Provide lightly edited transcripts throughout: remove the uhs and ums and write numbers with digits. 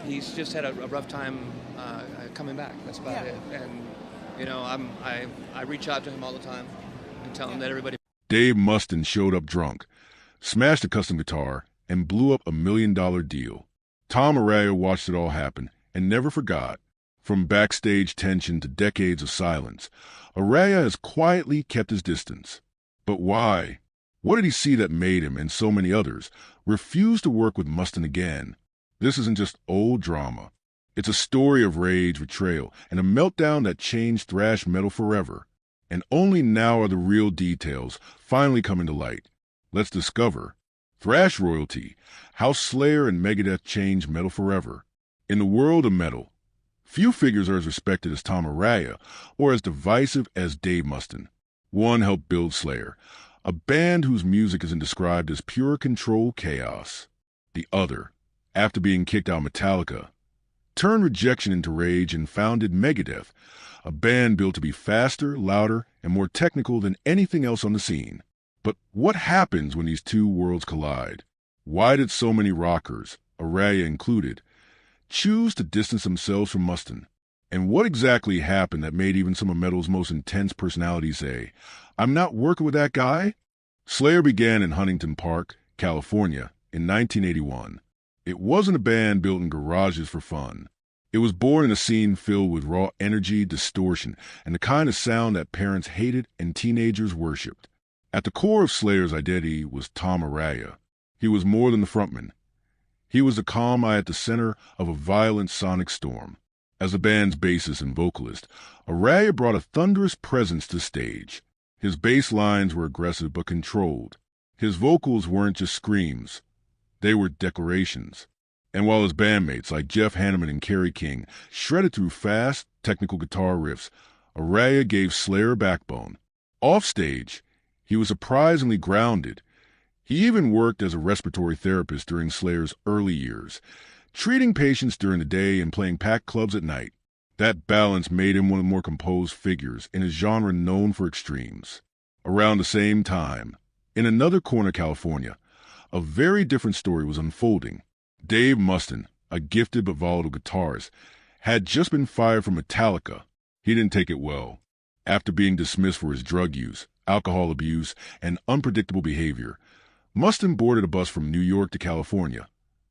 he's just had a rough time coming back. That's about Yeah, it. And I reach out to him all the time and tell him yeah. that everybody. Dave Mustaine showed up drunk, smashed a custom guitar, and blew up $1 million deal. Tom Araya watched it all happen and never forgot. From backstage tension to decades of silence, Araya has quietly kept his distance. But why? What did he see that made him and so many others refuse to work with Mustaine again? This isn't just old drama. It's a story of rage, betrayal, and a meltdown that changed thrash metal forever. And only now are the real details finally coming to light. Let's discover thrash royalty, how Slayer and Megadeth changed metal forever. In the world of metal, few figures are as respected as Tom Araya or as divisive as Dave Mustaine. One helped build Slayer, a band whose music isn't described as pure control chaos. The other, after being kicked out of Metallica, turned rejection into rage and founded Megadeth, a band built to be faster, louder, and more technical than anything else on the scene. But what happens when these two worlds collide? Why did so many rockers, Araya included, choose to distance themselves from Mustaine? And what exactly happened that made even some of metal's most intense personalities say, "I'm not working with that guy"? Slayer began in Huntington Park, California, in 1981. It wasn't a band built in garages for fun. It was born in a scene filled with raw energy, distortion, and the kind of sound that parents hated and teenagers worshipped. At the core of Slayer's identity was Tom Araya. He was more than the frontman. He was the calm eye at the center of a violent sonic storm. As the band's bassist and vocalist, Araya brought a thunderous presence to stage. His bass lines were aggressive but controlled. His vocals weren't just screams. They were declarations. And while his bandmates like Jeff Hanneman and Kerry King shredded through fast, technical guitar riffs, Araya gave Slayer a backbone. Offstage, he was surprisingly grounded. He even worked as a respiratory therapist during Slayer's early years, treating patients during the day and playing packed clubs at night. That balance made him one of the more composed figures in a genre known for extremes. Around the same time, in another corner of California, a very different story was unfolding. Dave Mustaine, a gifted but volatile guitarist, had just been fired from Metallica. He didn't take it well. After being dismissed for his drug use, alcohol abuse, and unpredictable behavior, Mustaine boarded a bus from New York to California.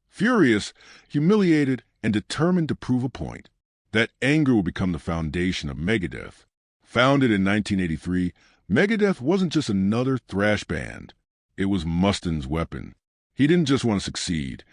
Furious, humiliated, and determined to prove a point. That anger would become the foundation of Megadeth. Founded in 1983, Megadeth wasn't just another thrash band. It was Mustaine's weapon. He didn't just want to succeed.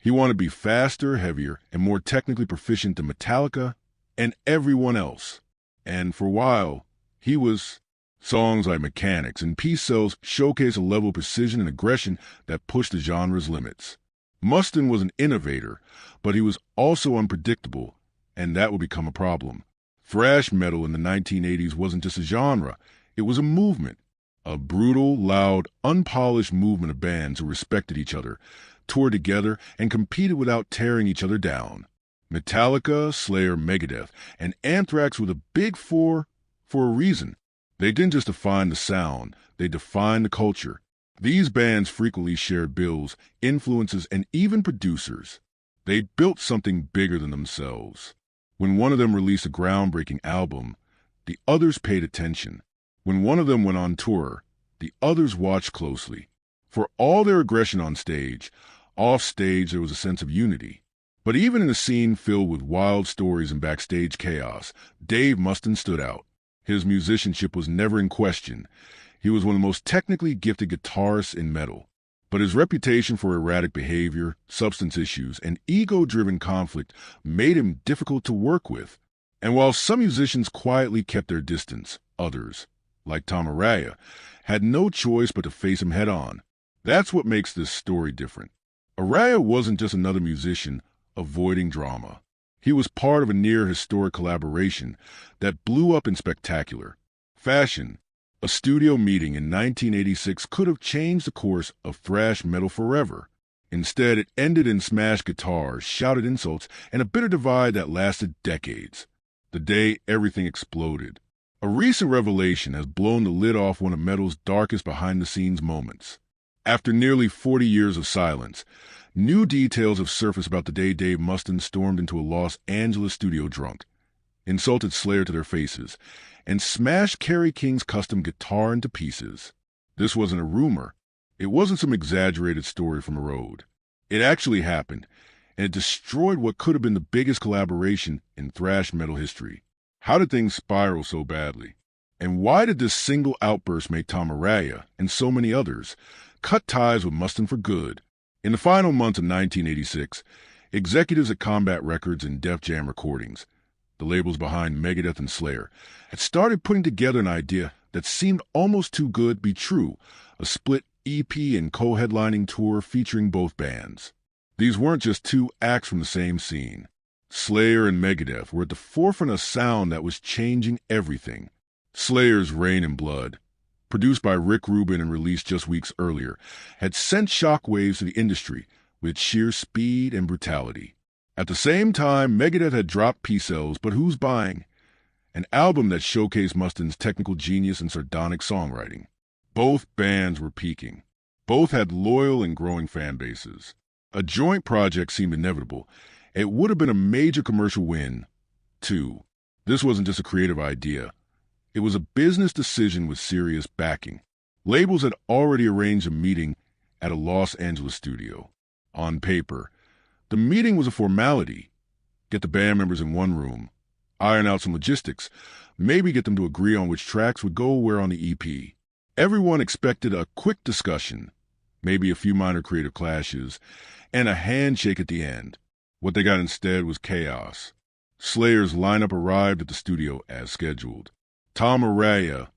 He wanted to be faster, heavier, and more technically proficient than Metallica and everyone else. And for a while, he was. Songs like Mechanics and Peace Cells showcase a level of precision and aggression that pushed the genre's limits. Mustaine was an innovator, but he was also unpredictable, and that would become a problem. Thrash metal in the 1980s wasn't just a genre, it was a movement. A brutal, loud, unpolished movement of bands who respected each other, toured together, and competed without tearing each other down. Metallica, Slayer, Megadeth, and Anthrax were the big four for a reason. They didn't just define the sound, they defined the culture. These bands frequently shared bills, influences, and even producers. They built something bigger than themselves. When one of them released a groundbreaking album, the others paid attention. When one of them went on tour, the others watched closely. For all their aggression on stage, off stage there was a sense of unity. But even in a scene filled with wild stories and backstage chaos, Dave Mustaine stood out. His musicianship was never in question. He was one of the most technically gifted guitarists in metal. But his reputation for erratic behavior, substance issues, and ego-driven conflict made him difficult to work with. And while some musicians quietly kept their distance, others, like Tom Araya, had no choice but to face him head-on. That's what makes this story different. Araya wasn't just another musician avoiding drama. He was part of a near-historic collaboration that blew up in spectacular fashion. A studio meeting in 1986 could have changed the course of thrash metal forever. Instead, it ended in smashed guitars, shouted insults, and a bitter divide that lasted decades. The day everything exploded. A recent revelation has blown the lid off one of metal's darkest behind-the-scenes moments. After nearly 40 years of silence, new details have surfaced about the day Dave Mustaine stormed into a Los Angeles studio drunk, insulted Slayer to their faces, and smashed Kerry King's custom guitar into pieces. This wasn't a rumor. It wasn't some exaggerated story from a road. It actually happened, and it destroyed what could have been the biggest collaboration in thrash metal history. How did things spiral so badly? And why did this single outburst make Tom Araya, and so many others, cut ties with Mustaine for good? In the final months of 1986, executives at Combat Records and Def Jam Recordings, the labels behind Megadeth and Slayer, had started putting together an idea that seemed almost too good to be true, a split EP and co-headlining tour featuring both bands. These weren't just two acts from the same scene. Slayer and Megadeth were at the forefront of sound that was changing everything. Slayer's Rain and Blood, produced by Rick Rubin and released just weeks earlier, had sent shockwaves to the industry with sheer speed and brutality. At the same time, Megadeth had dropped P-Cells, But Who's Buying?, an album that showcased Mustaine's technical genius and sardonic songwriting. Both bands were peaking. Both had loyal and growing fan bases. A joint project seemed inevitable. It would have been a major commercial win, too. This wasn't just a creative idea. It was a business decision with serious backing. Labels had already arranged a meeting at a Los Angeles studio. On paper, the meeting was a formality. Get the band members in one room, iron out some logistics, maybe get them to agree on which tracks would go where on the EP. Everyone expected a quick discussion, maybe a few minor creative clashes, and a handshake at the end. What they got instead was chaos. Slayer's lineup arrived at the studio as scheduled. Tom Araya,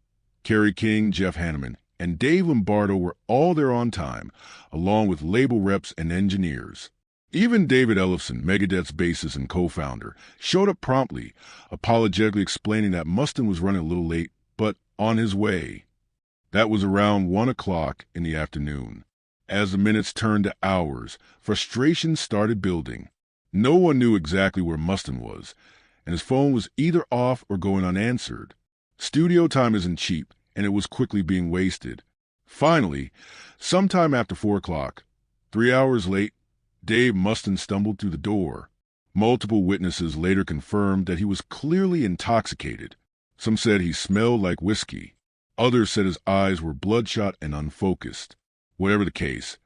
Kerry King, Jeff Hanneman, and Dave Lombardo were all there on time, along with label reps and engineers. Even David Ellefson, Megadeth's bassist and co-founder, showed up promptly, apologetically explaining that Mustaine was running a little late, but on his way. That was around 1 o'clock in the afternoon. As the minutes turned to hours, frustration started building. No one knew exactly where Mustaine was, and his phone was either off or going unanswered. Studio time isn't cheap, and it was quickly being wasted. Finally, sometime after 4 o'clock, 3 hours late, Dave Mustaine stumbled through the door. Multiple witnesses later confirmed that he was clearly intoxicated. Some said he smelled like whiskey. Others said his eyes were bloodshot and unfocused. Whatever the case,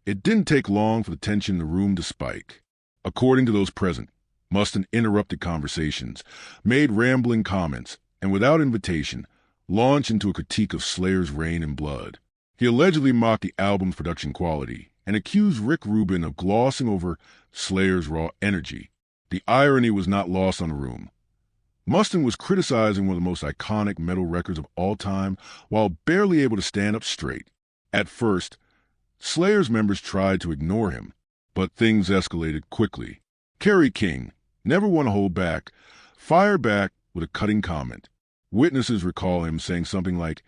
it didn't take long for the tension in the room to spike. According to those present, Mustaine interrupted conversations, made rambling comments, and without invitation, launched into a critique of Slayer's Rain and Blood. He allegedly mocked the album's production quality and accused Rick Rubin of glossing over Slayer's raw energy. The irony was not lost on the room. Mustaine was criticizing one of the most iconic metal records of all time while barely able to stand up straight. At first, Slayer's members tried to ignore him, but things escalated quickly. Kerry King, never one to hold back, fired back with a cutting comment. Witnesses recall him saying something like,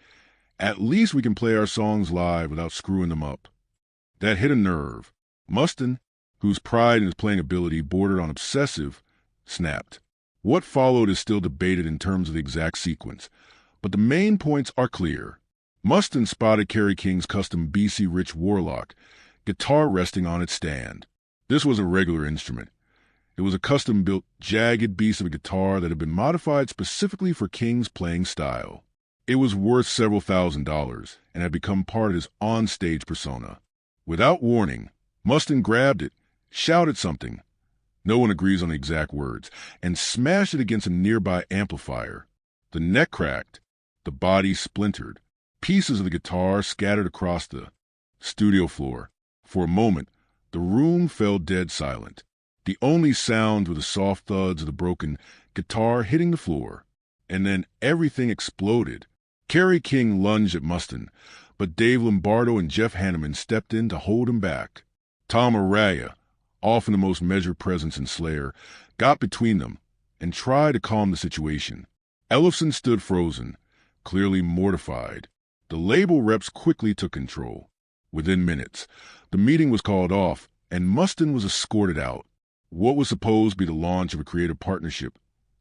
"At least we can play our songs live without screwing them up." That hit a nerve. Mustaine, whose pride in his playing ability bordered on obsessive, snapped. What followed is still debated in terms of the exact sequence, but the main points are clear. Mustaine spotted Kerry King's custom BC Rich Warlock, guitar resting on its stand. This was a regular instrument. It was a custom-built, jagged beast of a guitar that had been modified specifically for King's playing style. It was worth several $1,000s and had become part of his on-stage persona. Without warning, Mustaine grabbed it, shouted something, no one agrees on the exact words, and smashed it against a nearby amplifier. The neck cracked, the body splintered, pieces of the guitar scattered across the studio floor. For a moment, the room fell dead silent. The only sounds were the soft thuds of the broken guitar hitting the floor. And then everything exploded. Kerry King lunged at Mustaine, but Dave Lombardo and Jeff Hanneman stepped in to hold him back. Tom Araya, often the most measured presence in Slayer, got between them and tried to calm the situation. Ellefson stood frozen, clearly mortified. The label reps quickly took control. Within minutes, the meeting was called off, and Mustaine was escorted out. What was supposed to be the launch of a creative partnership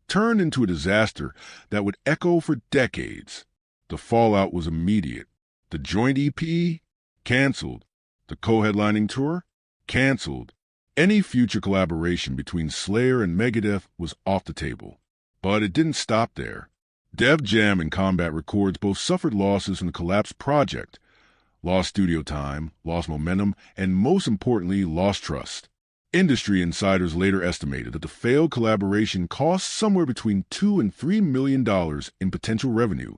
turned into a disaster that would echo for decades. The fallout was immediate. The joint EP Canceled. The co-headlining tour? Canceled. Any future collaboration between Slayer and Megadeth was off the table. But it didn't stop there. Def Jam and Combat Records both suffered losses from the collapsed project. Lost studio time, lost momentum, and most importantly, lost trust. Industry insiders later estimated that the failed collaboration cost somewhere between $2 and $3 million in potential revenue,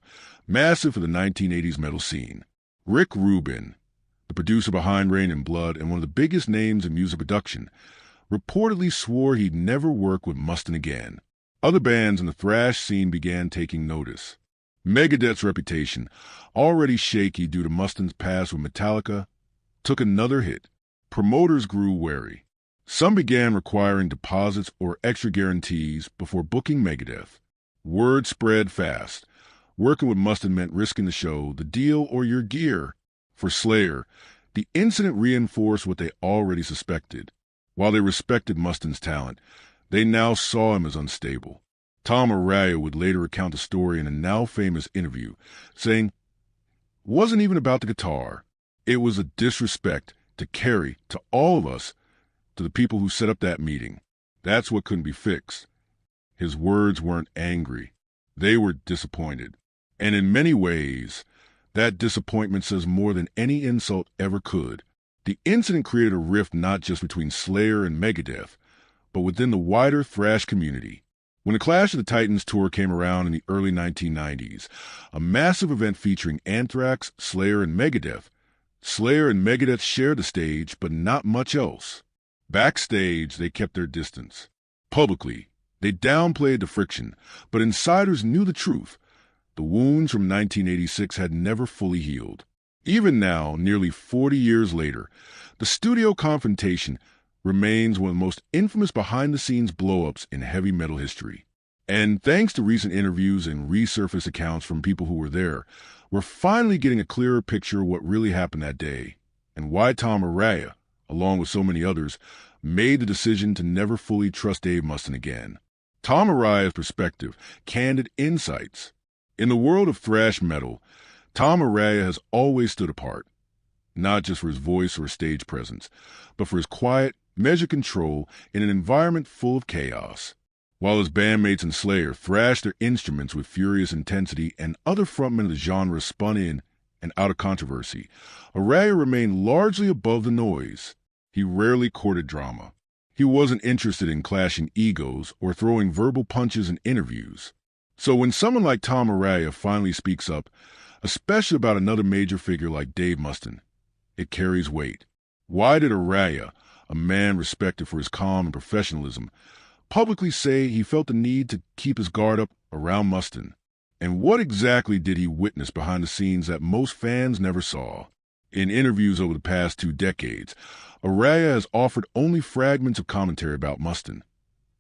massive for the 1980s metal scene. Rick Rubin, the producer behind Rain and Blood and one of the biggest names in music production, reportedly swore he'd never work with Mustaine again. Other bands in the thrash scene began taking notice. Megadeth's reputation, already shaky due to Mustaine's past with Metallica, took another hit. Promoters grew wary. Some began requiring deposits or extra guarantees before booking Megadeth. Word spread fast. Working with Mustaine meant risking the show, the deal, or your gear. For Slayer, the incident reinforced what they already suspected. While they respected Mustaine's talent, they now saw him as unstable. Tom Araya would later recount the story in a now-famous interview, saying, "It wasn't even about the guitar. It was a disrespect to Kerry, to all of us, to the people who set up that meeting. That's what couldn't be fixed." His words weren't angry. They were disappointed. And in many ways, that disappointment says more than any insult ever could. The incident created a rift not just between Slayer and Megadeth, but within the wider thrash community. When the Clash of the Titans tour came around in the early 1990s, a massive event featuring Anthrax, Slayer, and Megadeth, Slayer and Megadeth shared the stage, but not much else. Backstage, they kept their distance. Publicly, they downplayed the friction, but insiders knew the truth. The wounds from 1986 had never fully healed. Even now, nearly 40 years later, the studio confrontation remains one of the most infamous behind-the-scenes blow-ups in heavy metal history. And thanks to recent interviews and resurfaced accounts from people who were there, we're finally getting a clearer picture of what really happened that day, and why Tom Araya, along with so many others, made the decision to never fully trust Dave Mustaine again. Tom Araya's perspective, candid insights. In the world of thrash metal, Tom Araya has always stood apart, not just for his voice or stage presence, but for his quiet, measured control in an environment full of chaos. While his bandmates in Slayer thrashed their instruments with furious intensity and other frontmen of the genre spun in and out of controversy, Araya remained largely above the noise. He rarely courted drama. He wasn't interested in clashing egos or throwing verbal punches in interviews. So when someone like Tom Araya finally speaks up, especially about another major figure like Dave Mustaine, it carries weight. Why did Araya, a man respected for his calm and professionalism, publicly say he felt the need to keep his guard up around Mustaine? And what exactly did he witness behind the scenes that most fans never saw? In interviews over the past 2 decades, Araya has offered only fragments of commentary about Mustaine,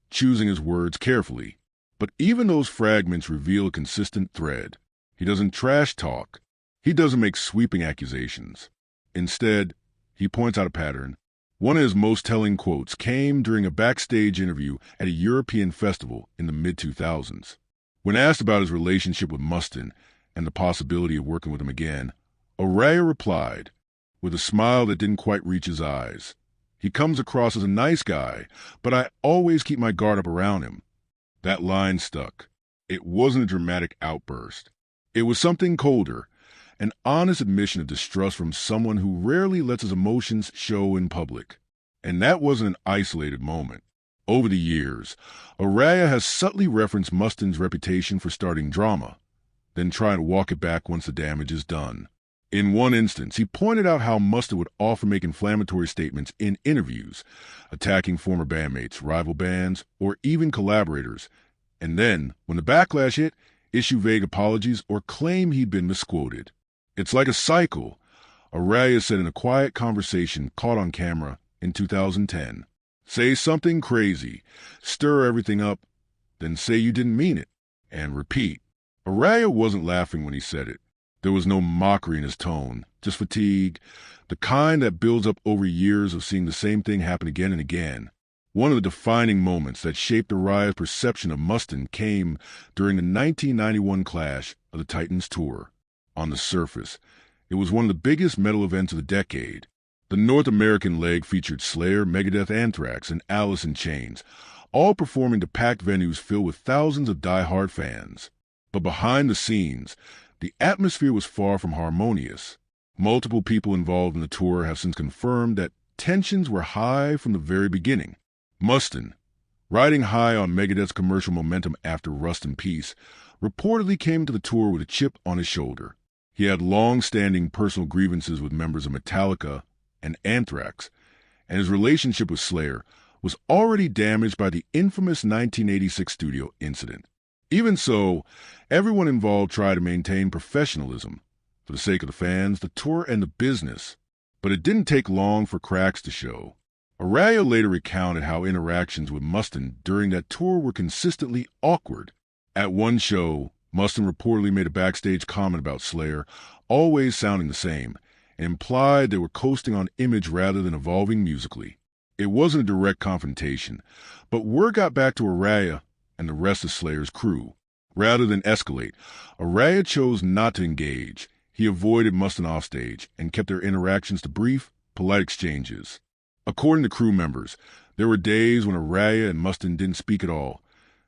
choosing his words carefully. But even those fragments reveal a consistent thread. He doesn't trash talk. He doesn't make sweeping accusations. Instead, he points out a pattern. One of his most telling quotes came during a backstage interview at a European festival in the mid-2000s. When asked about his relationship with Mustaine and the possibility of working with him again, Araya replied, with a smile that didn't quite reach his eyes, "He comes across as a nice guy, but I always keep my guard up around him." That line stuck. It wasn't a dramatic outburst. It was something colder, an honest admission of distrust from someone who rarely lets his emotions show in public. And that wasn't an isolated moment. Over the years, Araya has subtly referenced Mustaine's reputation for starting drama, then trying to walk it back once the damage is done. In one instance, he pointed out how Mustaine would often make inflammatory statements in interviews, attacking former bandmates, rival bands, or even collaborators, and then, when the backlash hit, issue vague apologies or claim he'd been misquoted. It's like a cycle, Araya said in a quiet conversation caught on camera in 2010. Say something crazy, stir everything up, then say you didn't mean it, and repeat. Araya wasn't laughing when he said it. There was no mockery in his tone, just fatigue, the kind that builds up over years of seeing the same thing happen again and again. One of the defining moments that shaped Araya's perception of Mustaine came during the 1991 Clash of the Titans tour. On the surface, It was one of the biggest metal events of the decade. The North American leg featured Slayer, Megadeth, Anthrax, and Alice in Chains, all performing to packed venues filled with thousands of die-hard fans. But behind the scenes, the atmosphere was far from harmonious. Multiple people involved in the tour have since confirmed that tensions were high from the very beginning. Mustaine, riding high on Megadeth's commercial momentum after Rust in Peace, reportedly came to the tour with a chip on his shoulder. He had long-standing personal grievances with members of Metallica and Anthrax, and his relationship with Slayer was already damaged by the infamous 1986 studio incident. Even so, everyone involved tried to maintain professionalism for the sake of the fans, the tour, and the business. But it didn't take long for cracks to show. Araya later recounted how interactions with Mustaine during that tour were consistently awkward. At one show, Mustaine reportedly made a backstage comment about Slayer, always sounding the same, and implied they were coasting on image rather than evolving musically. It wasn't a direct confrontation, but word got back to Araya and the rest of Slayer's crew. Rather than escalate, Araya chose not to engage. He avoided Mustaine offstage and kept their interactions to brief, polite exchanges. According to crew members, there were days when Araya and Mustaine didn't speak at all,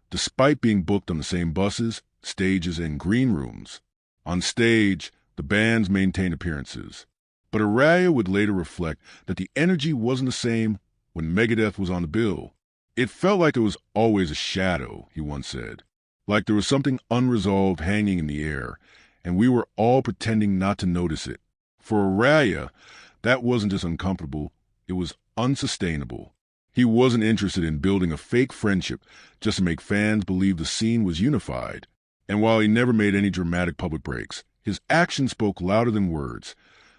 despite being booked on the same buses, stages, and green rooms. On stage, the bands maintained appearances. But Araya would later reflect that the energy wasn't the same when Megadeth was on the bill. It felt like there was always a shadow, he once said, like there was something unresolved hanging in the air, and we were all pretending not to notice it. For Araya, that wasn't just uncomfortable, it was unsustainable. He wasn't interested in building a fake friendship just to make fans believe the scene was unified. And while he never made any dramatic public breaks, his actions spoke louder than words.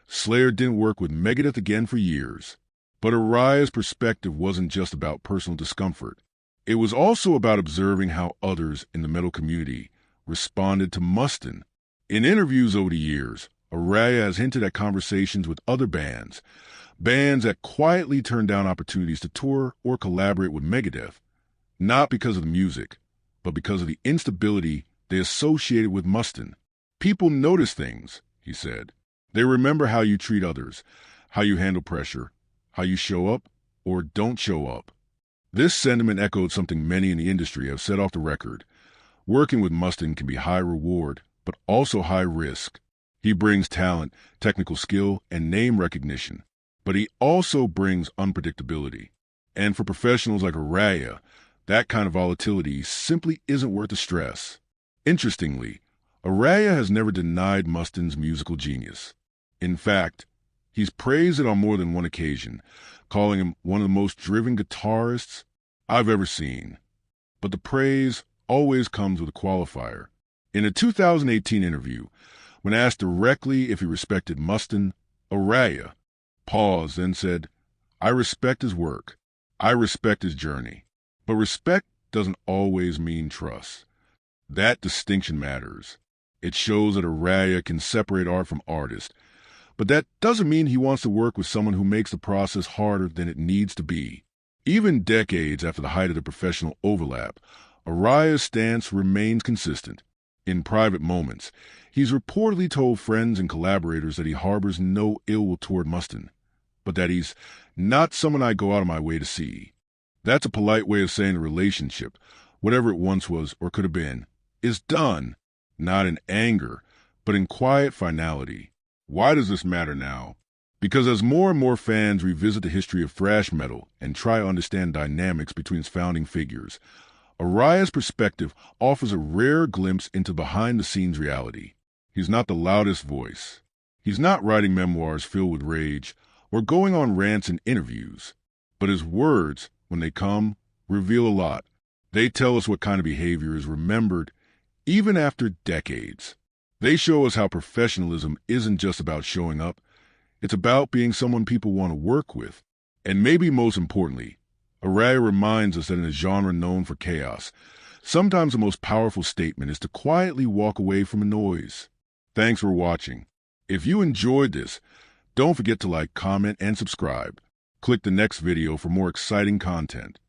Slayer didn't work with Megadeth again for years. But Araya's perspective wasn't just about personal discomfort. It was also about observing how others in the metal community responded to Mustaine. In interviews over the years, Araya has hinted at conversations with other bands that quietly turned down opportunities to tour or collaborate with Megadeth, not because of the music, but because of the instability they associated with Mustaine. People notice things, he said. They remember how you treat others, how you handle pressure, how you show up or don't show up. This sentiment echoed something many in the industry have said off the record. Working with Mustaine can be high reward, but also high risk. He brings talent, technical skill, and name recognition, but he also brings unpredictability. And for professionals like Araya, that kind of volatility simply isn't worth the stress. Interestingly, Araya has never denied Mustaine's musical genius. In fact, he's praised it on more than one occasion, calling him one of the most driven guitarists I've ever seen. But the praise always comes with a qualifier. In a 2018 interview, when asked directly if he respected Mustaine, Araya paused, then said, "I respect his work. I respect his journey. But respect doesn't always mean trust. That distinction matters. It shows that Araya can separate art from artist. But that doesn't mean he wants to work with someone who makes the process harder than it needs to be." Even decades after the height of the professional overlap, Araya's stance remains consistent. In private moments, he's reportedly told friends and collaborators that he harbors no ill will toward Mustaine, but that he's not someone I go out of my way to see. That's a polite way of saying the relationship, whatever it once was or could have been, is done, not in anger, but in quiet finality. Why does this matter now? Because as more and more fans revisit the history of thrash metal and try to understand dynamics between its founding figures, Araya's perspective offers a rare glimpse into behind-the-scenes reality. He's not the loudest voice. He's not writing memoirs filled with rage or going on rants in interviews. But his words, when they come, reveal a lot. They tell us what kind of behavior is remembered even after decades. They show us how professionalism isn't just about showing up. It's about being someone people want to work with. And maybe most importantly, Araya reminds us that in a genre known for chaos, sometimes the most powerful statement is to quietly walk away from the noise. Thanks for watching. If you enjoyed this, don't forget to like, comment, and subscribe. Click the next video for more exciting content.